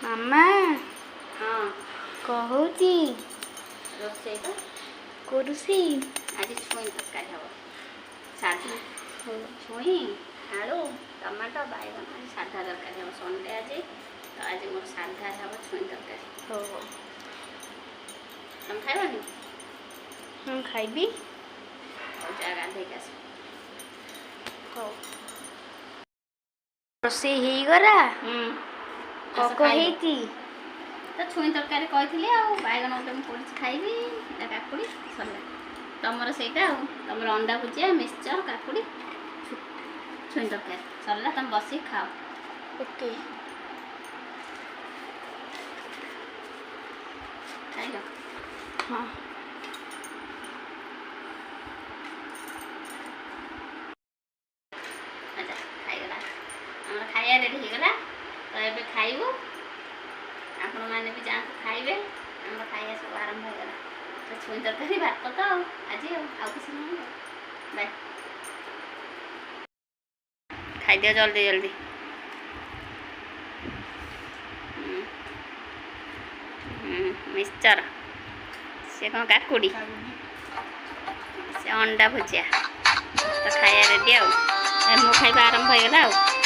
ମାମା ହଁ କହୁଛି ରୋଷେଇ ତ କରୁଛି। ଆଜି ଛୁଇଁ ତରକାରୀ ହେବ ସାଧା। ଛୁଇଁ ଆଳୁ ଟମାଟୋ ବାଇଗଣ ଆଜି ସାଧା ତରକାରୀ ହେବ ସଣ୍ଡେ ଆଜି ତ ଆଜି ମୋର ସାଧା ହେବ ଛୁଇଁ ତରକାରୀ। ହଉ ହଉ ତମେ ଖାଇବନି? ମୁଁ ଖାଇବି। ହଉ ଯା ଗାଧେଇକି ଆସ। ହଉ ରୋଷେଇ ହେଇଗଲା? ଆସ କକ ଖାଇବ। ହେଇଛି? ତ ଛୁଇଁ ତରକାରୀ କହିଥିଲି ଆଉ ବାଇଗଣ ଗୋଟେ ମୁଁ ପୋଡ଼ିଛି ଖାଇବି ଏଇଟା କାକୁଡ଼ି ସରିଲା। ତମର ସେଇଟା ଆଉ ତମର ଅଣ୍ଡା ଭୁଜିଆ ମିକ୍ସଚର କାକୁଡ଼ି ଛୁଇଁ ତରକାରୀ ସରିଲା। ତମେ ବସିକି ଖାଅ। ଓକେ ଖାଇଲ? ହଁ ଆଚ୍ଛା ଖାଇଗଲା। ଆମର ଖାଇବା ରେଡ଼ି ହେଇଗଲା ତ ଏବେ ଖାଇବୁ। ଆପଣମାନେ ବି ଯାଆନ୍ତୁ ଖାଇବେ। ଆମର ଖାଇବା ସବୁ ଆରମ୍ଭ ହେଇଗଲା। ତ ଛୁଇଁ ତରକାରୀ ଭାତ ତ ଆଜି ଆଉ କିଛି ନୁହେଁ। ବାଏ। ଖାଇଦିଅ ଜଲ୍ଦି ଜଲ୍ଦି। ମିକ୍ସଚର ସେ କ'ଣ କାକୁଡ଼ି ସେ ଅଣ୍ଡା ଭୁଜିଆ ତ ଖାଇବା ରେଡ଼ି ଆଉ ମୋ ଖାଇବା ଆରମ୍ଭ ହେଇଗଲା ଆଉ।